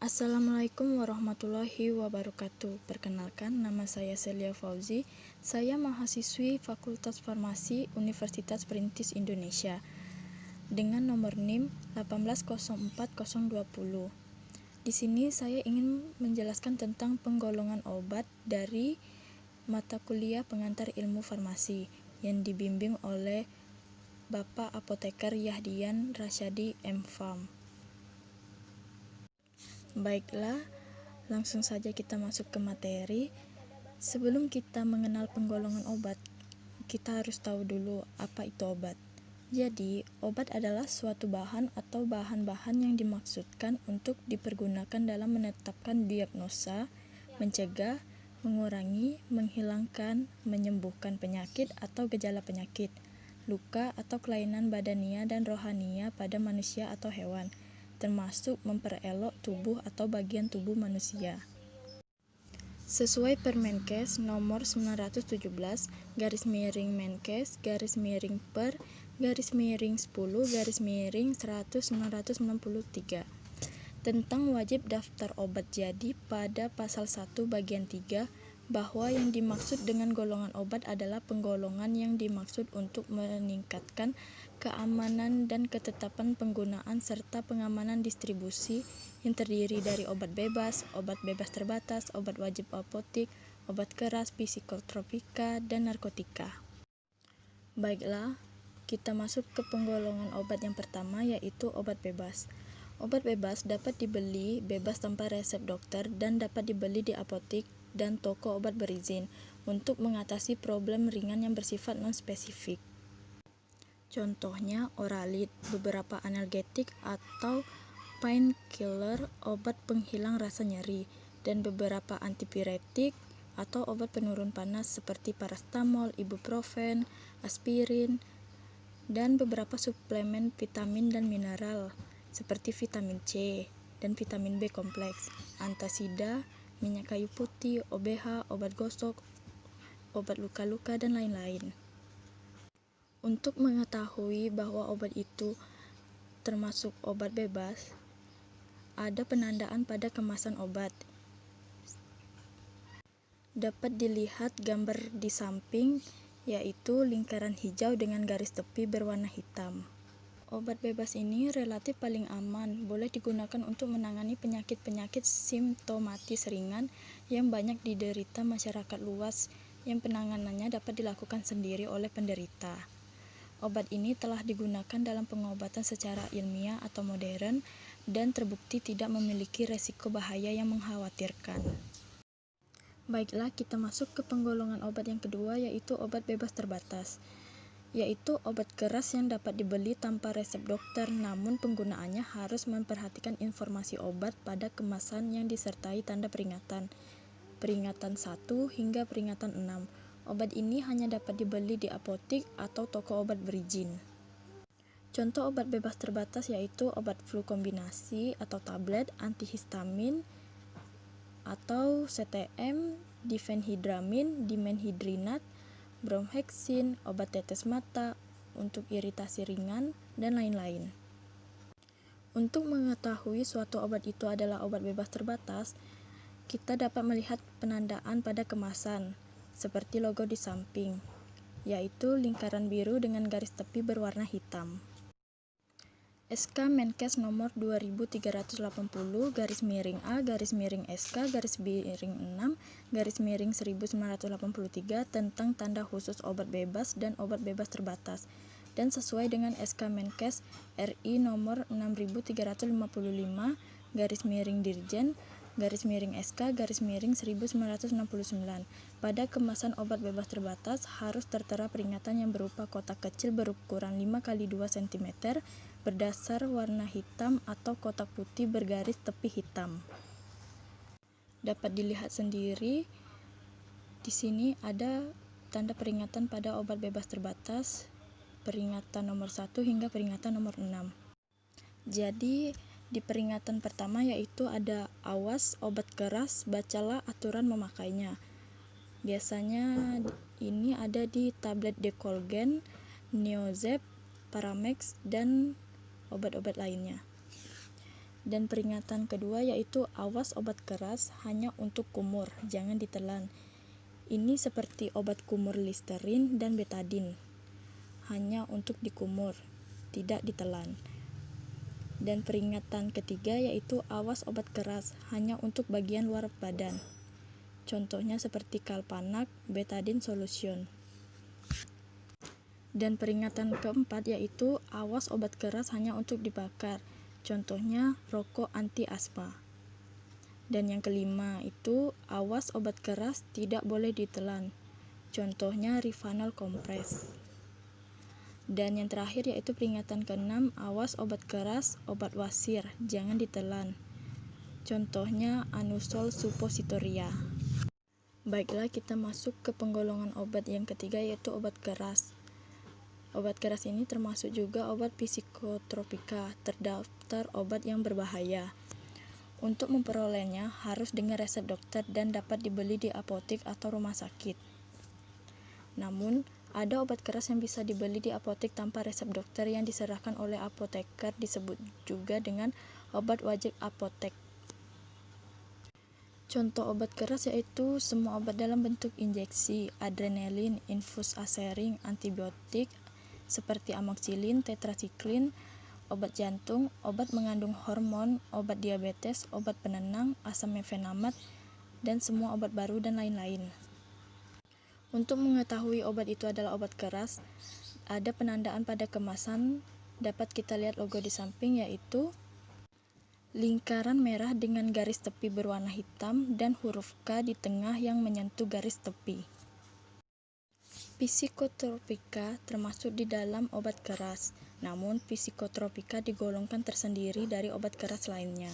Assalamualaikum warahmatullahi wabarakatuh. Perkenalkan, nama saya Celia Fauzi. Saya mahasiswi Fakultas Farmasi Universitas Perintis Indonesia dengan nomor NIM 1804020. Di sini saya ingin menjelaskan tentang penggolongan obat dari mata kuliah pengantar ilmu farmasi yang dibimbing oleh Bapak Apoteker Yahdian Rasyadi M.Farm. Baiklah, langsung saja kita masuk ke materi. Sebelum kita mengenal penggolongan obat, kita harus tahu dulu apa itu obat. Jadi, obat adalah suatu bahan atau bahan-bahan yang dimaksudkan untuk dipergunakan dalam menetapkan diagnosa, mencegah, mengurangi, menghilangkan, menyembuhkan penyakit atau gejala penyakit, luka atau kelainan badania dan rohania pada manusia atau hewan, termasuk memperelok tubuh atau bagian tubuh manusia. Sesuai Permenkes nomor 917/Menkes/per/10/1993 tentang wajib daftar obat. Jadi pada pasal 1 bagian 3 bahwa yang dimaksud dengan golongan obat adalah penggolongan yang dimaksud untuk meningkatkan keamanan dan ketetapan penggunaan serta pengamanan distribusi yang terdiri dari obat bebas terbatas, obat wajib apotik, obat keras, psikotropika, dan narkotika. Baiklah, kita masuk ke penggolongan obat yang pertama, yaitu obat bebas. Obat bebas dapat dibeli bebas tanpa resep dokter dan dapat dibeli di apotik dan toko obat berizin untuk mengatasi problem ringan yang bersifat non-spesifik. Contohnya Oralit, beberapa analgetik atau painkiller, obat penghilang rasa nyeri, dan beberapa antipiretik atau obat penurun panas seperti paracetamol, ibuprofen, aspirin, dan beberapa suplemen vitamin dan mineral seperti vitamin C dan vitamin B kompleks, antasida, minyak kayu putih, OBH, obat gosok, obat luka-luka, dan lain-lain. Untuk mengetahui bahwa obat itu termasuk obat bebas, ada penandaan pada kemasan obat. Dapat dilihat gambar di samping, yaitu lingkaran hijau dengan garis tepi berwarna hitam. Obat bebas ini relatif paling aman, boleh digunakan untuk menangani penyakit-penyakit simptomatis ringan yang banyak diderita masyarakat luas, yang penanganannya dapat dilakukan sendiri oleh penderita. Obat ini telah digunakan dalam pengobatan secara ilmiah atau modern dan terbukti tidak memiliki resiko bahaya yang mengkhawatirkan. Baiklah, kita masuk ke penggolongan obat yang kedua, yaitu obat bebas terbatas, yaitu obat keras yang dapat dibeli tanpa resep dokter, namun penggunaannya harus memperhatikan informasi obat pada kemasan yang disertai tanda peringatan 1 hingga peringatan 6. Obat ini hanya dapat dibeli di apotik atau toko obat berizin. Contoh obat bebas terbatas yaitu obat flu kombinasi atau tablet, antihistamin atau CTM, difenhidramin, dimenhidrinat, bromheksin, obat tetes mata untuk iritasi ringan, dan lain-lain. Untuk mengetahui suatu obat itu adalah obat bebas terbatas, kita dapat melihat penandaan pada kemasan, seperti logo di samping, yaitu lingkaran biru dengan garis tepi berwarna hitam. SK Menkes nomor 2380/A/SK/6/1983 tentang tanda khusus obat bebas dan obat bebas terbatas, dan sesuai dengan SK Menkes RI nomor 6380/Dirjen/SK/1969 pada kemasan obat bebas terbatas harus tertera peringatan yang berupa kotak kecil berukuran 5x2 cm berdasar warna hitam atau kotak putih bergaris tepi hitam. Dapat dilihat sendiri di sini ada tanda peringatan pada obat bebas terbatas, peringatan nomor 1 hingga peringatan nomor 6. Jadi di peringatan pertama yaitu ada awas obat keras, bacalah aturan memakainya. Biasanya ini ada di tablet Decolgen, Neozep, Paramex, dan obat-obat lainnya. Dan peringatan kedua yaitu awas obat keras hanya untuk kumur, jangan ditelan. Ini seperti obat kumur Listerin dan betadin, hanya untuk dikumur, tidak ditelan. Dan peringatan ketiga yaitu awas obat keras hanya untuk bagian luar badan. Contohnya seperti Kalpanak, betadine solution. Dan peringatan keempat yaitu awas obat keras hanya untuk dibakar. Contohnya rokok anti asma. Dan yang kelima itu awas obat keras tidak boleh ditelan. Contohnya Rivanol kompres. Dan yang terakhir yaitu peringatan keenam, awas obat keras, obat wasir, jangan ditelan. Contohnya Anusol suppositoria. Baiklah, kita masuk ke penggolongan obat yang ketiga yaitu obat keras. Obat keras ini termasuk juga obat psikotropika, terdaftar obat yang berbahaya. Untuk memperolehnya harus dengan resep dokter dan dapat dibeli di apotek atau rumah sakit. Namun, ada obat keras yang bisa dibeli di apotek tanpa resep dokter yang diserahkan oleh apoteker, disebut juga dengan obat wajib apotek. Contoh obat keras yaitu semua obat dalam bentuk injeksi, adrenalin, infus asering, antibiotik seperti amoxicillin, tetracycline, obat jantung, obat mengandung hormon, obat diabetes, obat penenang, asam mefenamat, dan semua obat baru dan lain-lain. Untuk mengetahui obat itu adalah obat keras, ada penandaan pada kemasan, dapat kita lihat logo di samping yaitu lingkaran merah dengan garis tepi berwarna hitam dan huruf K di tengah yang menyentuh garis tepi. Psikotropika termasuk di dalam obat keras, namun psikotropika digolongkan tersendiri dari obat keras lainnya.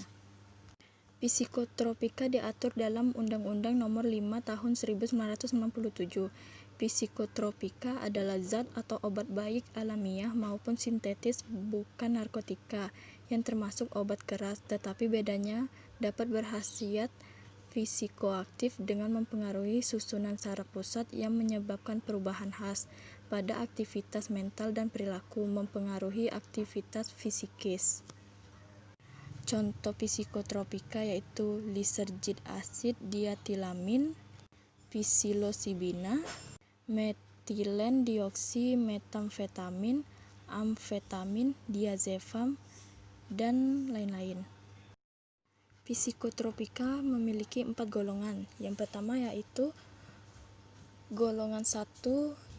Psikotropika diatur dalam Undang-Undang Nomor 5 Tahun 1997. Psikotropika adalah zat atau obat baik alamiah maupun sintetis, bukan narkotika, yang termasuk obat keras, tetapi bedanya dapat berkhasiat psikoaktif dengan mempengaruhi susunan saraf pusat yang menyebabkan perubahan khas pada aktivitas mental dan perilaku, mempengaruhi aktivitas fisikis. Contoh psikotropika yaitu lisergid asid diatilamin, psilocybina, metilen dioksimetamfetamin, amfetamin, diazepam, dan lain-lain. Psikotropika memiliki 4 golongan. Yang pertama yaitu golongan 1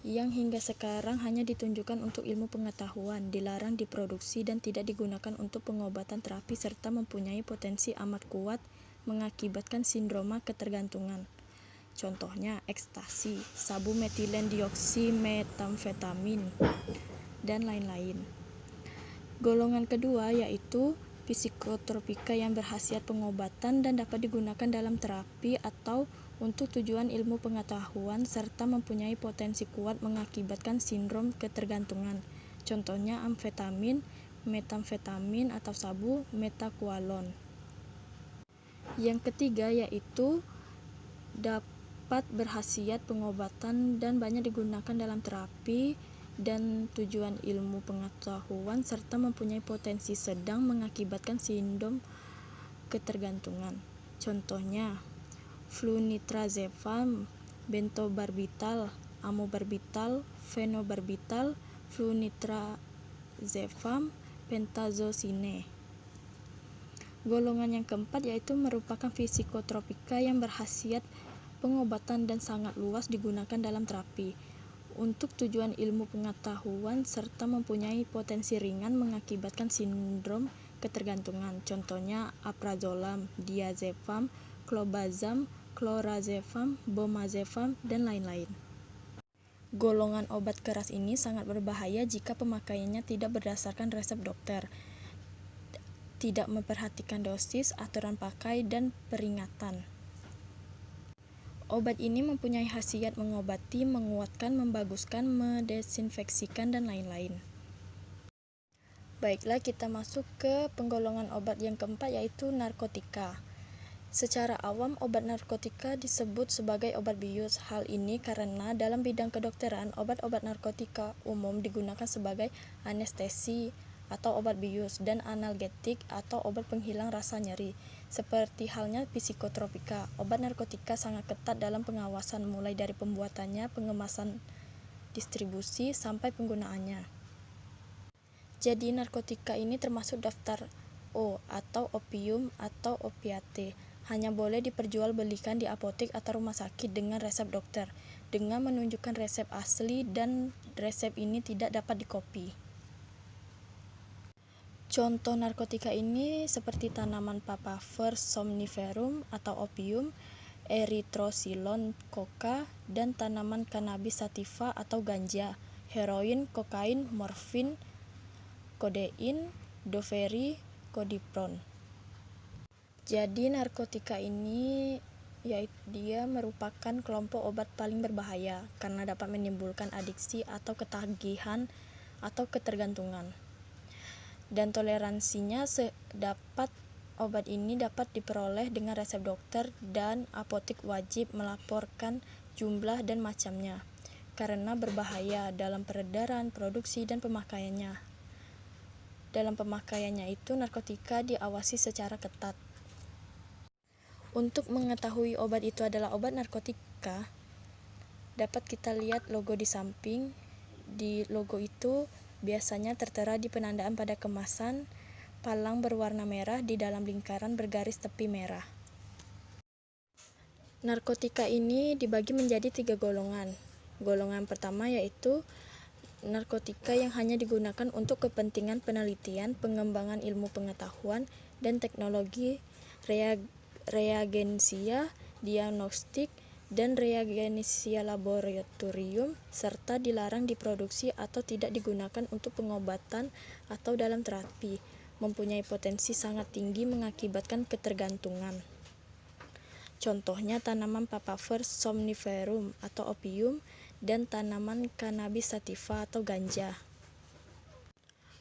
yang hingga sekarang hanya ditunjukkan untuk ilmu pengetahuan, dilarang diproduksi dan tidak digunakan untuk pengobatan terapi serta mempunyai potensi amat kuat mengakibatkan sindroma ketergantungan. Contohnya ekstasi, sabu metilen dioksimetamfetamin, dan lain-lain. Golongan kedua yaitu psikotropika yang berkhasiat pengobatan dan dapat digunakan dalam terapi atau untuk tujuan ilmu pengetahuan serta mempunyai potensi kuat mengakibatkan sindrom ketergantungan. Contohnya amfetamin, metamfetamin atau sabu, metakualon. Yang ketiga yaitu dapat berkhasiat pengobatan dan banyak digunakan dalam terapi dan tujuan ilmu pengetahuan serta mempunyai potensi sedang mengakibatkan sindrom ketergantungan. Contohnya flunitrazepam, bentobarbital, amobarbital, fenobarbital, flunitrazepam, pentazocine. Golongan yang keempat yaitu merupakan psikotropika yang berkhasiat pengobatan dan sangat luas digunakan dalam terapi untuk tujuan ilmu pengetahuan serta mempunyai potensi ringan mengakibatkan sindrom ketergantungan. Contohnya aprazolam, diazepam, clobazam, clorazepam, bomazepam, dan lain-lain. Golongan obat keras ini sangat berbahaya jika pemakaiannya tidak berdasarkan resep dokter, tidak memperhatikan dosis, aturan pakai, dan peringatan. Obat ini mempunyai khasiat mengobati, menguatkan, membaguskan, mendesinfeksikan, dan lain-lain. Baiklah, kita masuk ke penggolongan obat yang keempat yaitu narkotika. Secara awam, obat narkotika disebut sebagai obat bius. Hal ini karena dalam bidang kedokteran, obat-obat narkotika umum digunakan sebagai anestesi atau obat bius, dan analgetik atau obat penghilang rasa nyeri. Seperti halnya psikotropika, obat narkotika sangat ketat dalam pengawasan mulai dari pembuatannya, pengemasan, distribusi, sampai penggunaannya. Jadi narkotika ini termasuk daftar O atau opium atau opiate. Hanya boleh diperjualbelikan di apotek atau rumah sakit dengan resep dokter, dengan menunjukkan resep asli, dan resep ini tidak dapat dikopi. Contoh narkotika ini seperti tanaman Papaver somniferum atau opium, erythrocylon coca, dan tanaman cannabis sativa atau ganja, heroin, kokain, morfin, kodein, doferi, kodipron. Jadi narkotika ini dia merupakan kelompok obat paling berbahaya karena dapat menimbulkan adiksi atau ketagihan atau ketergantungan. Dan toleransinya obat ini dapat diperoleh dengan resep dokter, dan apotek wajib melaporkan jumlah dan macamnya karena berbahaya dalam peredaran, produksi, dan pemakaiannya. Dalam pemakaiannya itu narkotika diawasi secara ketat. Untuk mengetahui obat itu adalah obat narkotika, dapat kita lihat logo di samping. Di logo itu biasanya tertera di penandaan pada kemasan, palang berwarna merah di dalam lingkaran bergaris tepi merah. Narkotika ini dibagi menjadi 3 golongan. Golongan pertama yaitu narkotika yang hanya digunakan untuk kepentingan penelitian, pengembangan ilmu pengetahuan dan teknologi, reagensia, diagnostik, dan reagensia laboratorium, serta dilarang diproduksi atau tidak digunakan untuk pengobatan atau dalam terapi, mempunyai potensi sangat tinggi mengakibatkan ketergantungan. Contohnya tanaman Papaver somniferum atau opium, dan tanaman cannabis sativa atau ganja.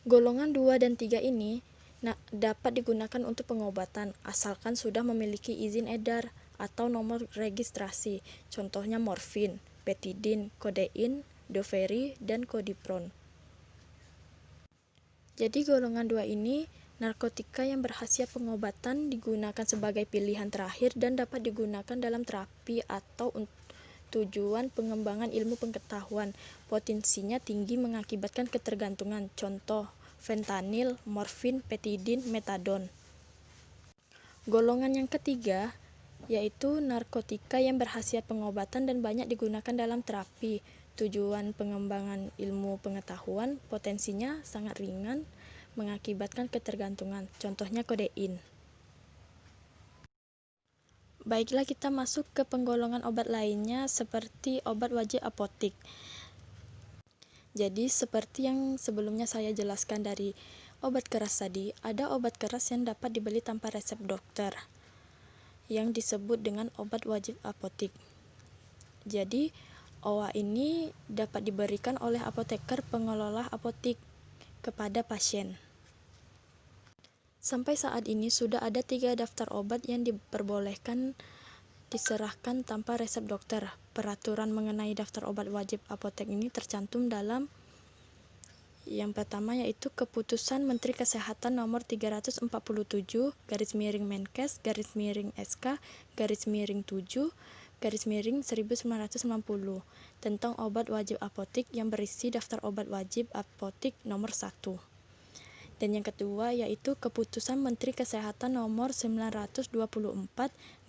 Golongan 2 dan 3 ini dapat digunakan untuk pengobatan asalkan sudah memiliki izin edar atau nomor registrasi. Contohnya morfin, petidin, kodein, doferi, dan kodipron. Jadi golongan 2 ini narkotika yang berkhasiat pengobatan, digunakan sebagai pilihan terakhir, dan dapat digunakan dalam terapi atau tujuan pengembangan ilmu pengetahuan. Potensinya tinggi mengakibatkan ketergantungan. Contoh fentanil, morfin, petidin, metadon. Golongan yang ketiga yaitu narkotika yang berkhasiat pengobatan dan banyak digunakan dalam terapi. Tujuan pengembangan ilmu pengetahuan, potensinya sangat ringan mengakibatkan ketergantungan. Contohnya kodein. Baiklah, kita masuk ke penggolongan obat lainnya seperti obat wajib apotik. Jadi seperti yang sebelumnya saya jelaskan dari obat keras tadi, ada obat keras yang dapat dibeli tanpa resep dokter, yang disebut dengan obat wajib apotik. Jadi OA ini dapat diberikan oleh apoteker pengelola apotik kepada pasien. Sampai saat ini sudah ada 3 daftar obat yang diperbolehkan diserahkan tanpa resep dokter. Peraturan mengenai daftar obat wajib apotek ini tercantum dalam yang pertama yaitu Keputusan Menteri Kesehatan Nomor 347 Menkes SK 7 1990 tentang obat wajib apotik yang berisi daftar obat wajib apotik nomor 1. Dan yang kedua yaitu Keputusan Menteri Kesehatan Nomor 924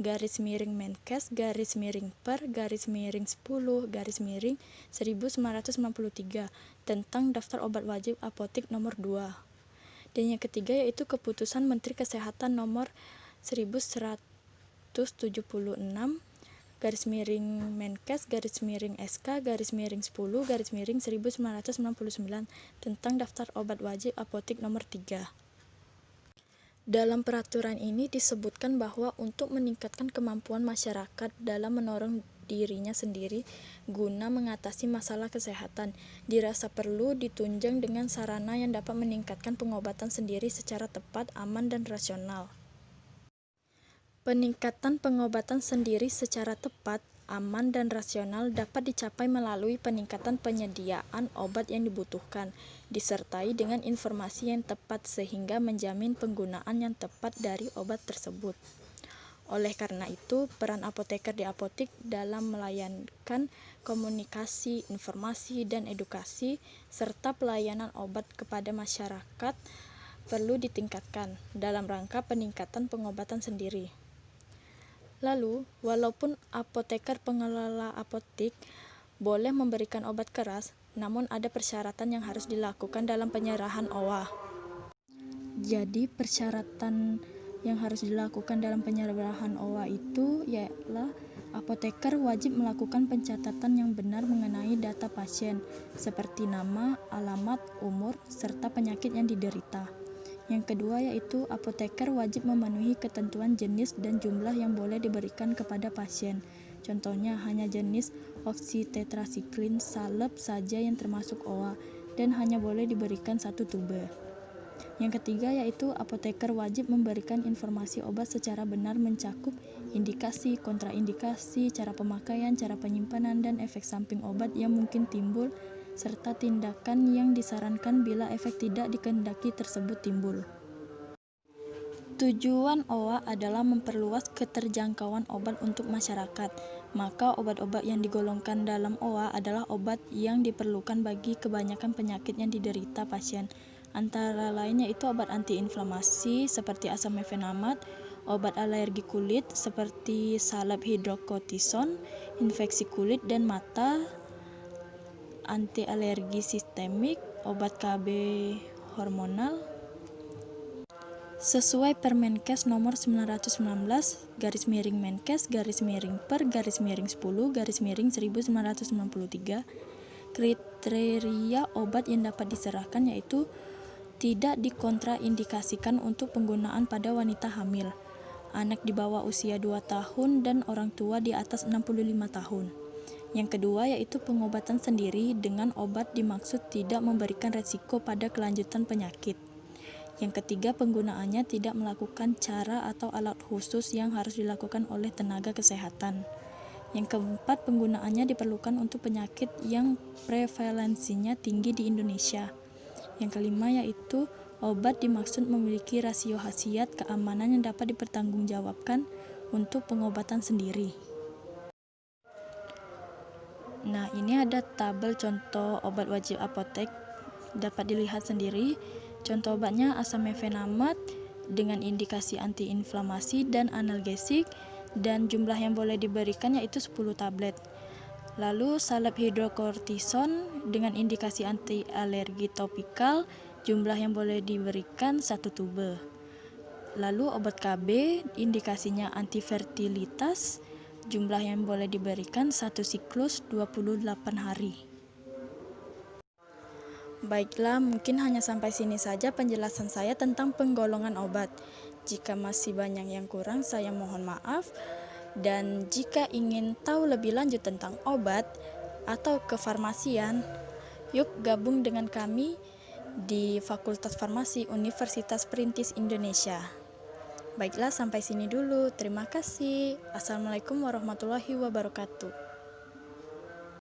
Menkes per 10 1993 tentang daftar obat wajib apotik nomor 2. Dan yang ketiga yaitu Keputusan Menteri Kesehatan Nomor 1176 Menkes SK 10 1999 tentang daftar obat wajib apotik nomor 3. Dalam peraturan ini disebutkan bahwa untuk meningkatkan kemampuan masyarakat dalam menolong dirinya sendiri guna mengatasi masalah kesehatan, dirasa perlu ditunjang dengan sarana yang dapat meningkatkan pengobatan sendiri secara tepat, aman, dan rasional. Peningkatan pengobatan sendiri secara tepat aman dan rasional dapat dicapai melalui peningkatan penyediaan obat yang dibutuhkan, disertai dengan informasi yang tepat sehingga menjamin penggunaan yang tepat dari obat tersebut. Oleh karena itu, peran apoteker di apotik dalam melayani komunikasi, informasi, dan edukasi, serta pelayanan obat kepada masyarakat perlu ditingkatkan dalam rangka peningkatan pengobatan sendiri. Lalu, walaupun apoteker pengelola apotik boleh memberikan obat keras, namun ada persyaratan yang harus dilakukan dalam penyerahan OA. Jadi, persyaratan yang harus dilakukan dalam penyerahan OA itu ialah apoteker wajib melakukan pencatatan yang benar mengenai data pasien, seperti nama, alamat, umur, serta penyakit yang diderita. Yang kedua yaitu apoteker wajib memenuhi ketentuan jenis dan jumlah yang boleh diberikan kepada pasien. Contohnya hanya jenis oksitetrasiklin salep saja yang termasuk OA dan hanya boleh diberikan 1 tube. Yang ketiga yaitu apoteker wajib memberikan informasi obat secara benar mencakup indikasi, kontraindikasi, cara pemakaian, cara penyimpanan, dan efek samping obat yang mungkin timbul, serta tindakan yang disarankan bila efek tidak dikehendaki tersebut timbul. Tujuan OA adalah memperluas keterjangkauan obat untuk masyarakat, maka obat-obat yang digolongkan dalam OA adalah obat yang diperlukan bagi kebanyakan penyakit yang diderita pasien. Antara lain yaitu obat antiinflamasi seperti asam mefenamat, obat alergi kulit seperti salep hidrokortison, infeksi kulit dan mata, anti-alergi sistemik, obat KB hormonal. Sesuai Permenkes nomor 919/Menkes/per/10/1993, kriteria obat yang dapat diserahkan yaitu tidak dikontraindikasikan untuk penggunaan pada wanita hamil, anak di bawah usia 2 tahun, dan orang tua di atas 65 tahun. Yang kedua yaitu pengobatan sendiri dengan obat dimaksud tidak memberikan resiko pada kelanjutan penyakit. Yang ketiga, penggunaannya tidak melakukan cara atau alat khusus yang harus dilakukan oleh tenaga kesehatan. Yang keempat, penggunaannya diperlukan untuk penyakit yang prevalensinya tinggi di Indonesia. Yang kelima yaitu obat dimaksud memiliki rasio khasiat keamanan yang dapat dipertanggungjawabkan untuk pengobatan sendiri. Nah, ini ada tabel contoh obat wajib apotek, dapat dilihat sendiri. Contoh obatnya asam mefenamat dengan indikasi antiinflamasi dan analgesik, dan jumlah yang boleh diberikan yaitu 10 tablet. Lalu salep hidrokortison dengan indikasi anti-alergi topikal, jumlah yang boleh diberikan 1 tube. Lalu obat KB, indikasinya antifertilitas, jumlah yang boleh diberikan 1 siklus 28 hari. Baiklah, mungkin hanya sampai sini saja penjelasan saya tentang penggolongan obat. Jika masih banyak yang kurang, saya mohon maaf. Dan jika ingin tahu lebih lanjut tentang obat atau kefarmasian, yuk gabung dengan kami di Fakultas Farmasi Universitas Perintis Indonesia. Baiklah, sampai sini dulu. Terima kasih. Assalamualaikum warahmatullahi wabarakatuh.